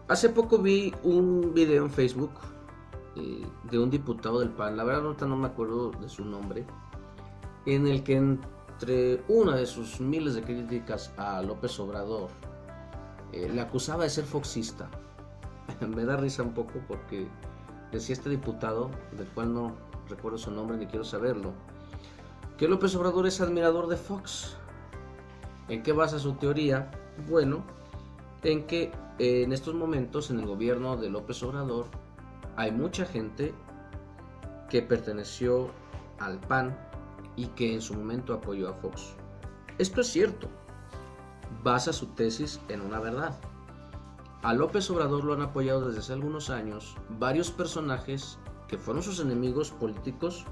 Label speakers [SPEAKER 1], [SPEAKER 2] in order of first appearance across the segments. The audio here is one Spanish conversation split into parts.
[SPEAKER 1] Hace poco vi un video en Facebook de un diputado del PAN, la verdad ahorita no me acuerdo de su nombre, en el que entre una de sus miles de críticas a López Obrador, le acusaba de ser foxista. Me da risa un poco porque decía este diputado, del cual no recuerdo su nombre ni quiero saberlo, que López Obrador es admirador de Fox. ¿En qué basa su teoría? Bueno, en que en estos momentos en el gobierno de López Obrador hay mucha gente que perteneció al PAN y que en su momento apoyó a Fox. Esto es cierto, basa su tesis en una verdad. A López Obrador lo han apoyado desde hace algunos años varios personajes que fueron sus enemigos políticos,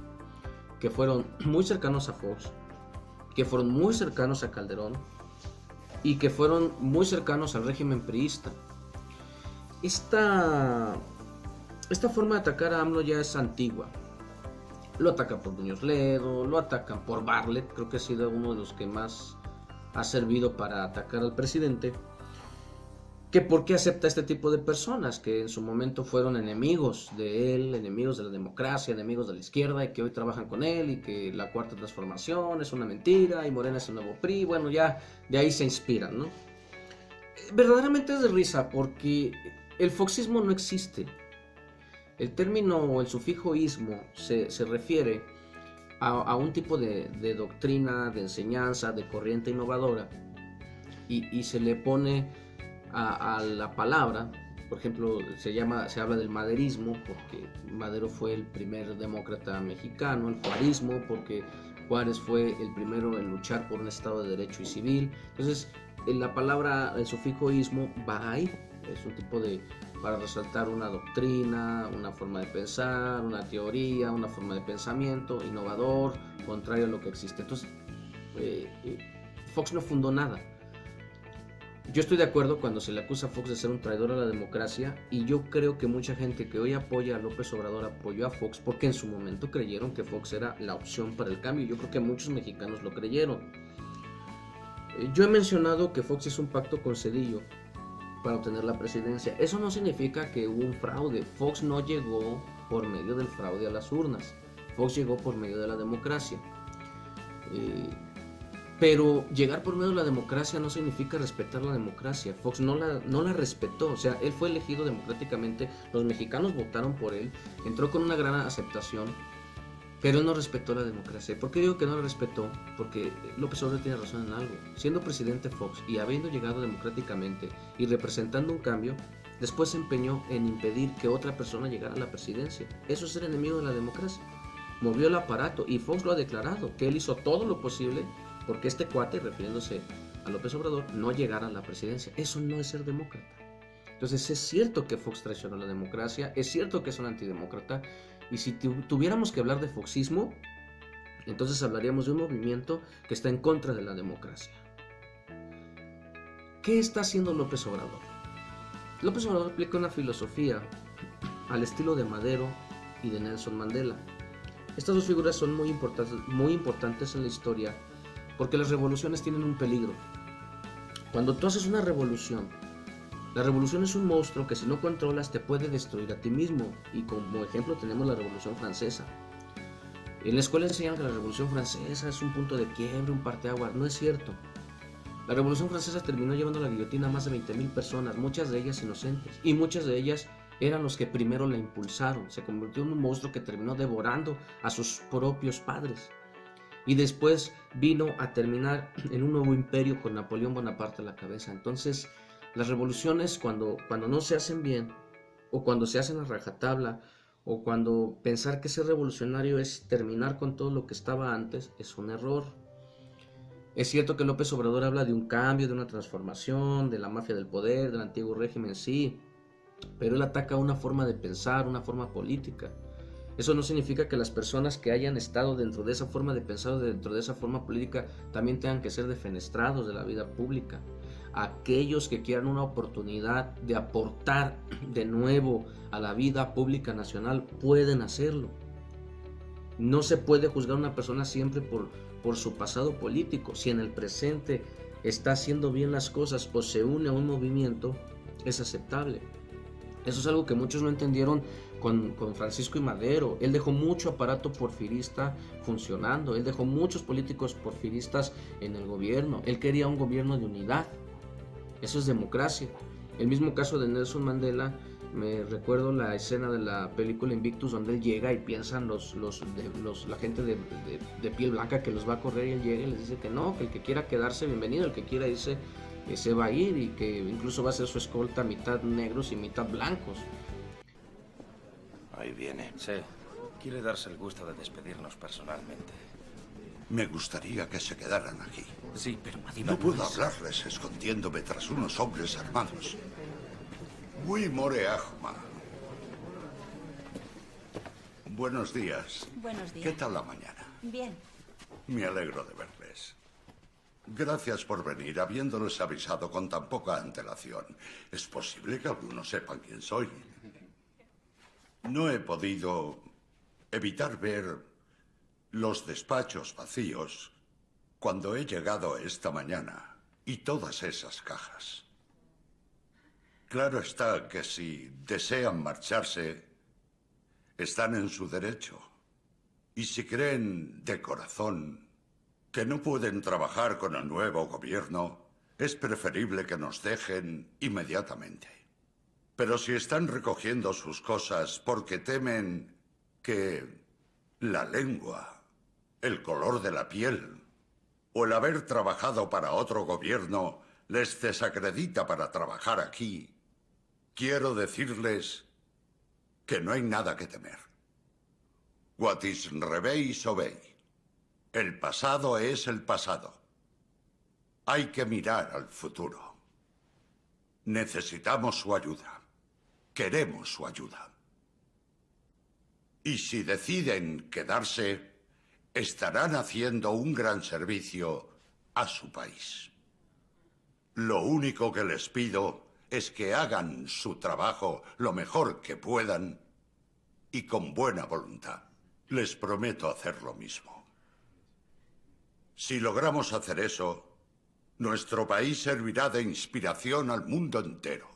[SPEAKER 1] que fueron muy cercanos a Fox, que fueron muy cercanos a Calderón y que fueron muy cercanos al régimen priista. Esta forma de atacar a AMLO ya es antigua. Lo atacan por Muñoz Ledo, lo atacan por Bartlett, creo que ha sido uno de los que más ha servido para atacar al presidente. Que por qué acepta este tipo de personas que en su momento fueron enemigos de él, enemigos de la democracia, enemigos de la izquierda y que hoy trabajan con él y que la cuarta transformación es una mentira y Morena es el nuevo PRI. Bueno, ya de ahí se inspiran, ¿no? Verdaderamente es de risa porque el foxismo no existe. El término o el sufijo ismo se refiere a un tipo de doctrina, de enseñanza, de corriente innovadora y se le pone a la palabra. Por ejemplo, se habla del maderismo porque Madero fue el primer demócrata mexicano, el juarismo porque Juárez fue el primero en luchar por un estado de derecho y civil. Entonces la palabra, el sufijo ismo va ahí, es un tipo para resaltar una doctrina, una forma de pensar, una teoría, una forma de pensamiento innovador, contrario a lo que existe. Entonces Fox no fundó nada. Yo estoy de acuerdo cuando se le acusa a Fox de ser un traidor a la democracia, y yo creo que mucha gente que hoy apoya a López Obrador apoyó a Fox porque en su momento creyeron que Fox era la opción para el cambio. Yo creo que muchos mexicanos lo creyeron. Yo he mencionado que Fox hizo un pacto con Zedillo para obtener la presidencia. Eso no significa que hubo un fraude. Fox no llegó por medio del fraude a las urnas. Fox llegó por medio de la democracia. Pero llegar por medio de la democracia no significa respetar la democracia. Fox no la respetó. O sea, él fue elegido democráticamente, los mexicanos votaron por él, entró con una gran aceptación, pero él no respetó la democracia. ¿Por qué digo que no la respetó? Porque López Obrador tiene razón en algo. Siendo presidente Fox y habiendo llegado democráticamente y representando un cambio, después se empeñó en impedir que otra persona llegara a la presidencia. Eso es ser enemigo de la democracia. Movió el aparato y Fox lo ha declarado, que él hizo todo lo posible porque este cuate, refiriéndose a López Obrador, no llegara a la presidencia. Eso no es ser demócrata. Entonces es cierto que Fox traicionó la democracia, es cierto que es un antidemócrata, y si tuviéramos que hablar de foxismo, entonces hablaríamos de un movimiento que está en contra de la democracia. ¿Qué está haciendo López Obrador? López Obrador aplica una filosofía al estilo de Madero y de Nelson Mandela. Estas dos figuras son muy importantes en la historia porque las revoluciones tienen un peligro. Cuando tú haces una revolución, la revolución es un monstruo que si no controlas te puede destruir a ti mismo. Y como ejemplo tenemos la Revolución Francesa. En la escuela enseñan que la Revolución Francesa es un punto de quiebre, un parteaguas. No es cierto. La Revolución Francesa terminó llevando a la guillotina a más de 20,000 personas, muchas de ellas inocentes. Y muchas de ellas eran los que primero la impulsaron. Se convirtió en un monstruo que terminó devorando a sus propios padres. Y después vino a terminar en un nuevo imperio con Napoleón Bonaparte a la cabeza. Entonces, las revoluciones cuando no se hacen bien, o cuando se hacen a rajatabla, o cuando pensar que ser revolucionario es terminar con todo lo que estaba antes, es un error. Es cierto que López Obrador habla de un cambio, de una transformación, de la mafia del poder, del antiguo régimen, sí, pero él ataca una forma de pensar, una forma política. Eso no significa que las personas que hayan estado dentro de esa forma de pensar o dentro de esa forma política también tengan que ser defenestrados de la vida pública. Aquellos que quieran una oportunidad de aportar de nuevo a la vida pública nacional pueden hacerlo. No se puede juzgar a una persona siempre por su pasado político. Si en el presente está haciendo bien las cosas o se une a un movimiento, es aceptable. Eso es algo que muchos no entendieron con Francisco I. Madero. Él dejó mucho aparato porfirista funcionando, él dejó muchos políticos porfiristas en el gobierno, él quería un gobierno de unidad. Eso es democracia. El mismo caso de Nelson Mandela, me recuerdo la escena de la película Invictus donde él llega y piensan la gente de piel blanca que los va a correr, y él llega y les dice que no, que el que quiera quedarse bienvenido, el que quiera irse se va a ir, y que incluso va a ser su escolta mitad negros y mitad blancos.
[SPEAKER 2] Ahí viene.
[SPEAKER 3] Sí, quiere darse el gusto de despedirnos personalmente.
[SPEAKER 2] Me gustaría que se quedaran aquí.
[SPEAKER 3] Sí, pero Madiba
[SPEAKER 2] No puedo
[SPEAKER 3] es...
[SPEAKER 2] hablarles escondiéndome tras unos hombres armados. Muy more Ahma. Buenos días.
[SPEAKER 4] Buenos días.
[SPEAKER 2] ¿Qué tal la mañana?
[SPEAKER 4] Bien.
[SPEAKER 2] Me alegro de verles. Gracias por venir, habiéndoles avisado con tan poca antelación. Es posible que algunos sepan quién soy. No he podido evitar ver los despachos vacíos cuando he llegado esta mañana, y todas esas cajas. Claro está que si desean marcharse, están en su derecho. Y si creen de corazón que no pueden trabajar con el nuevo gobierno, es preferible que nos dejen inmediatamente. Pero si están recogiendo sus cosas porque temen que la lengua, el color de la piel o el haber trabajado para otro gobierno les desacredita para trabajar aquí, quiero decirles que no hay nada que temer. What is rebe is obey. El pasado es el pasado. Hay que mirar al futuro. Necesitamos su ayuda. Queremos su ayuda. Y si deciden quedarse, estarán haciendo un gran servicio a su país. Lo único que les pido es que hagan su trabajo lo mejor que puedan y con buena voluntad. Les prometo hacer lo mismo. Si logramos hacer eso, nuestro país servirá de inspiración al mundo entero.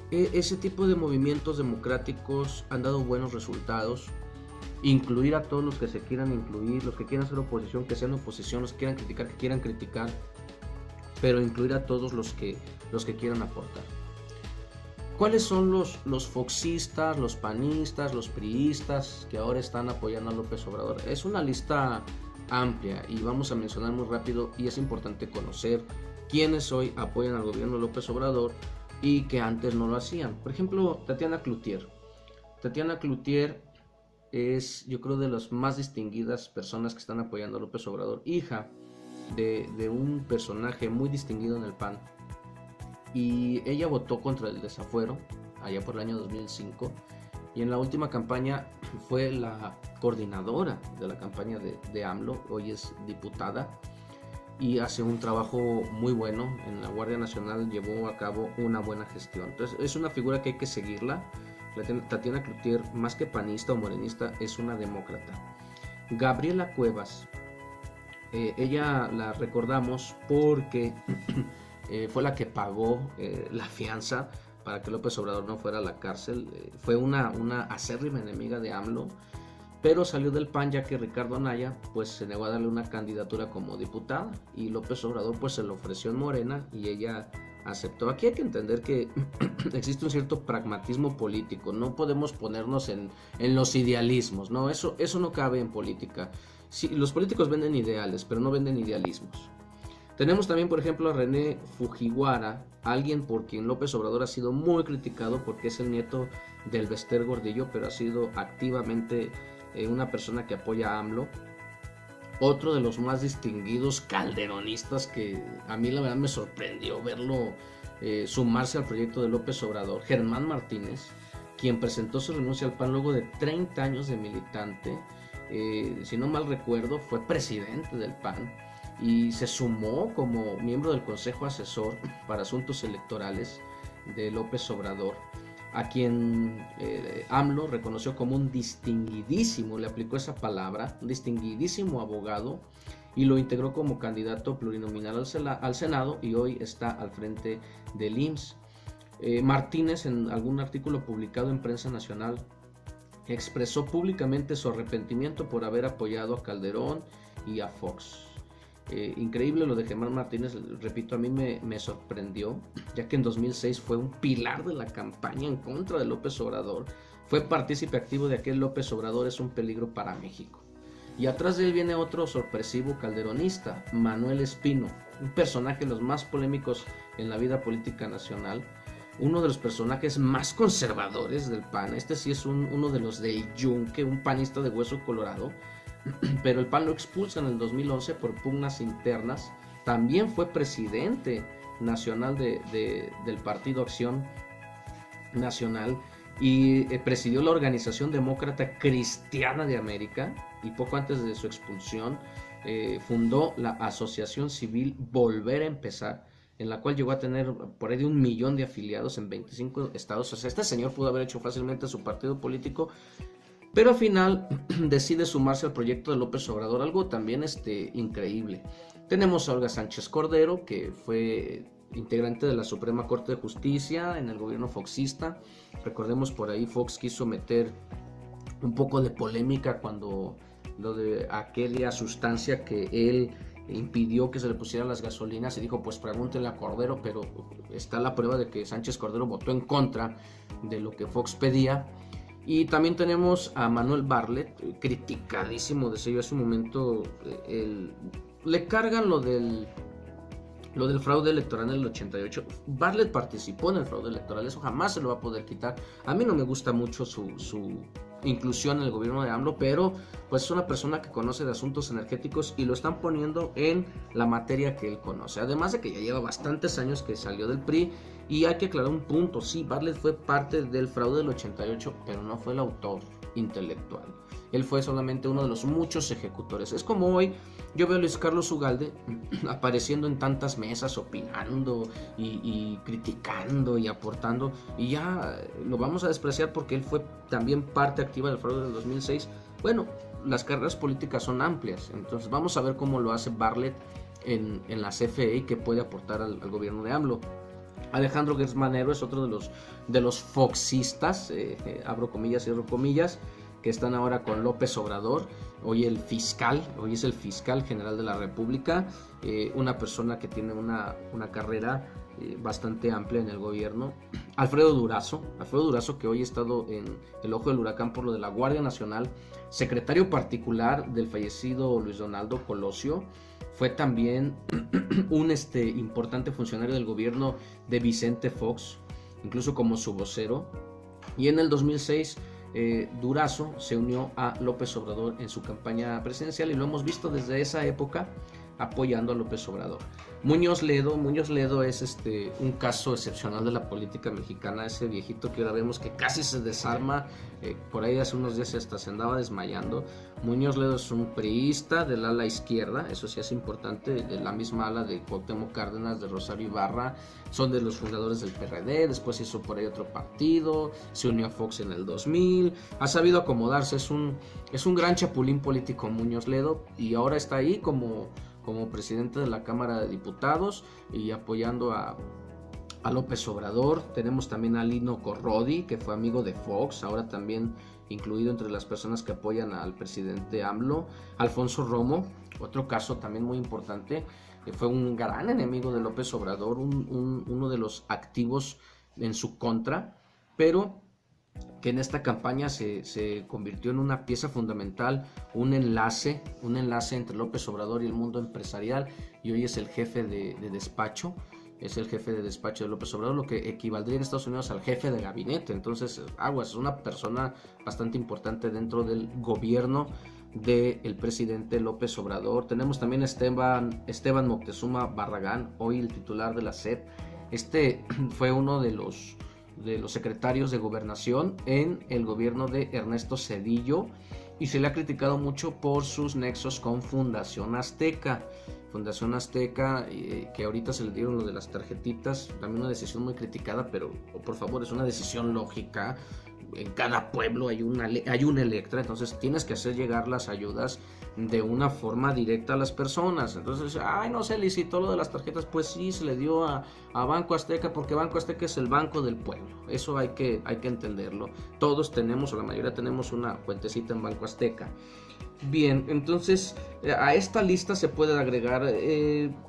[SPEAKER 1] Ese tipo de movimientos democráticos han dado buenos resultados. Incluir a todos los que se quieran incluir, los que quieran ser oposición, que sean oposición, los que quieran criticar, que quieran criticar, pero incluir a todos los que quieran aportar. ¿Cuáles son los foxistas, los panistas, los priistas que ahora están apoyando a López Obrador? Es una lista amplia y vamos a mencionar muy rápido, y es importante conocer quiénes hoy apoyan al gobierno de López Obrador y que antes no lo hacían. Por ejemplo, Tatiana Cloutier. Tatiana Cloutier es, yo creo, de las más distinguidas personas que están apoyando a López Obrador, hija de un personaje muy distinguido en el PAN, y ella votó contra el desafuero allá por el año 2005, y en la última campaña fue la coordinadora de la campaña de AMLO. Hoy es diputada y hace un trabajo muy bueno en la Guardia Nacional, llevó a cabo una buena gestión. Entonces es una figura que hay que seguirla. Tatiana Cloutier, más que panista o morenista, es una demócrata. Gabriela Cuevas, ella la recordamos porque fue la que pagó la fianza para que López Obrador no fuera a la cárcel. Fue una acérrima enemiga de AMLO, pero salió del PAN ya que Ricardo Anaya pues se negó a darle una candidatura como diputada, y López Obrador pues se lo ofreció en Morena y ella aceptó. Aquí hay que entender que existe un cierto pragmatismo político, no podemos ponernos en los idealismos, ¿no? Eso no cabe en política. Sí, los políticos venden ideales, pero no venden idealismos. Tenemos también, por ejemplo, a René Fujiwara, alguien por quien López Obrador ha sido muy criticado porque es el nieto del Bester Gordillo, pero ha sido activamente una persona que apoya a AMLO. Otro de los más distinguidos calderonistas que a mí la verdad me sorprendió verlo sumarse al proyecto de López Obrador, Germán Martínez, quien presentó su renuncia al PAN luego de 30 años de militante. Si no mal recuerdo, fue presidente del PAN y se sumó como miembro del Consejo Asesor para Asuntos Electorales de López Obrador. a quien AMLO reconoció como un distinguidísimo, le aplicó esa palabra, un distinguidísimo abogado, y lo integró como candidato plurinominal al Senado, y hoy está al frente del IMSS. Martínez, en algún artículo publicado en prensa nacional, expresó públicamente su arrepentimiento por haber apoyado a Calderón y a Fox. Increíble lo de Germán Martínez, repito, a mí me sorprendió, ya que en 2006 fue un pilar de la campaña en contra de López Obrador, fue partícipe activo de aquel López Obrador es un peligro para México. Y atrás de él viene otro sorpresivo calderonista, Manuel Espino, un personaje de los más polémicos en la vida política nacional, uno de los personajes más conservadores del PAN. Este sí es uno de los del Yunque, un panista de hueso colorado, pero el PAN lo expulsa en el 2011 por pugnas internas. También fue presidente nacional del Partido Acción Nacional y presidió la Organización Demócrata Cristiana de América, y poco antes de su expulsión fundó la Asociación Civil Volver a Empezar, en la cual llegó a tener por ahí de 1 millón de afiliados en 25 estados. O sea, este señor pudo haber hecho fácilmente su partido político, pero al final decide sumarse al proyecto de López Obrador, algo también increíble. Tenemos a Olga Sánchez Cordero, que fue integrante de la Suprema Corte de Justicia en el gobierno foxista. Recordemos, por ahí Fox quiso meter un poco de polémica cuando lo de aquella sustancia que él impidió que se le pusieran las gasolinas, y dijo, pues pregúntenle a Cordero, pero está la prueba de que Sánchez Cordero votó en contra de lo que Fox pedía. Y también tenemos a Manuel Bartlett, criticadísimo, decía yo hace un momento, le cargan lo del fraude electoral en el 88. Bartlett participó en el fraude electoral, eso jamás se lo va a poder quitar. A mí no me gusta mucho su inclusión en el gobierno de AMLO, pero pues es una persona que conoce de asuntos energéticos y lo están poniendo en la materia que él conoce. Además de que ya lleva bastantes años que salió del PRI, y hay que aclarar un punto, sí, Bartlett fue parte del fraude del 88, pero no fue el autor intelectual. Él fue solamente uno de los muchos ejecutores. Es como hoy yo veo a Luis Carlos Ugalde apareciendo en tantas mesas, opinando y criticando y aportando, y ya lo vamos a despreciar porque él fue también parte activa del fraude del 2006. Bueno, las carreras políticas son amplias, entonces vamos a ver cómo lo hace Bartlett en la CFE y qué puede aportar al gobierno de AMLO. Alejandro Gertz Manero es otro de los foxistas, abro comillas, cierro comillas, que están ahora con López Obrador. Hoy es el fiscal general de la República, una persona que tiene una carrera bastante amplia en el gobierno. Alfredo Durazo, que hoy ha estado en el ojo del huracán por lo de la Guardia Nacional, secretario particular del fallecido Luis Donaldo Colosio. Fue también un importante funcionario del gobierno de Vicente Fox, incluso como su vocero. Y en el 2006 Durazo se unió a López Obrador en su campaña presidencial, y lo hemos visto desde esa época apoyando a López Obrador. Muñoz Ledo es un caso excepcional de la política mexicana, ese viejito que ahora vemos que casi se desarma, por ahí hace unos días hasta se andaba desmayando. Muñoz Ledo es un priista del ala izquierda, eso sí es importante, de la misma ala de Cuauhtémoc Cárdenas, de Rosario Ibarra, son de los fundadores del PRD, después hizo por ahí otro partido, se unió a Fox en el 2000, ha sabido acomodarse, es un gran chapulín político Muñoz Ledo, y ahora está ahí como presidente de la Cámara de Diputados y apoyando a López Obrador. Tenemos también a Lino Corrodi, que fue amigo de Fox, ahora también incluido entre las personas que apoyan al presidente AMLO. Alfonso Romo, otro caso también muy importante, fue un gran enemigo de López Obrador, uno de los activos en su contra, pero que en esta campaña se convirtió en una pieza fundamental, un enlace entre López Obrador y el mundo empresarial, y hoy es el jefe de despacho. Es el jefe de despacho de López Obrador, lo que equivaldría en Estados Unidos al jefe de gabinete. Entonces, aguas, es una persona bastante importante dentro del gobierno del presidente López Obrador. Tenemos también a Esteban Moctezuma Barragán, hoy el titular de la SEP. Fue uno de los secretarios de gobernación en el gobierno de Ernesto Zedillo, y se le ha criticado mucho por sus nexos con Fundación Azteca. Fundación Azteca, que ahorita se le dieron lo de las tarjetitas, también una decisión muy criticada, pero por favor, es una decisión lógica. En cada pueblo hay una Electra, entonces tienes que hacer llegar las ayudas de una forma directa a las personas. Entonces, no se licitó lo de las tarjetas, pues sí, se le dio a Banco Azteca, porque Banco Azteca es el banco del pueblo. Eso hay que entenderlo. Todos tenemos, o la mayoría tenemos una cuentecita en Banco Azteca. Bien, entonces a esta lista se pueden agregar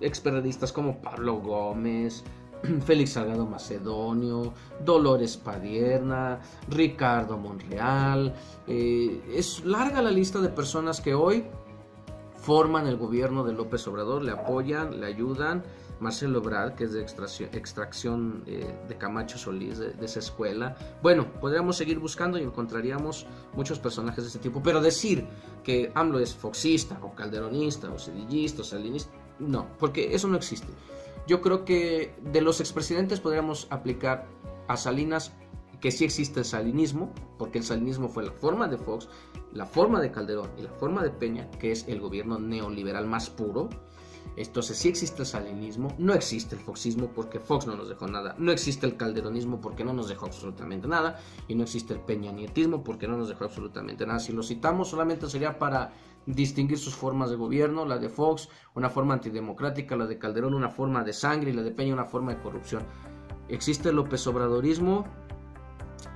[SPEAKER 1] experiodistas como Pablo Gómez, Félix Salgado Macedonio, Dolores Padierna, Ricardo Monreal. Es larga la lista de personas que hoy forman el gobierno de López Obrador, le apoyan, le ayudan. Marcelo Ebrard, que es de extracción de Camacho Solís, de esa escuela. Bueno, podríamos seguir buscando y encontraríamos muchos personajes de este tipo, pero decir que AMLO es foxista, o calderonista, o cedillista, o salinista, no, porque eso no existe. Yo creo que de los expresidentes podríamos aplicar a Salinas que sí existe el salinismo, porque el salinismo fue la forma de Fox, la forma de Calderón y la forma de Peña, que es el gobierno neoliberal más puro. Entonces sí existe el salinismo, no existe el foxismo porque Fox no nos dejó nada, no existe el calderonismo porque no nos dejó absolutamente nada, y no existe el peñanietismo porque no nos dejó absolutamente nada. Si lo citamos solamente sería para distinguir sus formas de gobierno, la de Fox una forma antidemocrática, la de Calderón una forma de sangre y la de Peña una forma de corrupción. Existe el López Obradorismo,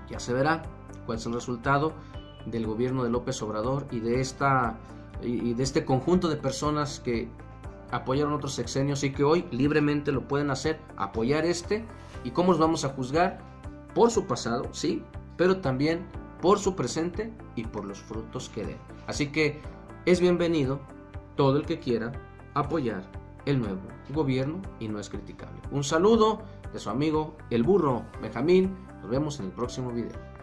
[SPEAKER 1] ya se verá cuál es el resultado del gobierno de López Obrador y de este conjunto de personas que apoyaron otros sexenios y que hoy libremente lo pueden hacer, apoyar y cómo los vamos a juzgar por su pasado, sí, pero también por su presente y por los frutos que den. Así que es bienvenido todo el que quiera apoyar el nuevo gobierno y no es criticable. Un saludo de su amigo el burro Benjamín, nos vemos en el próximo video.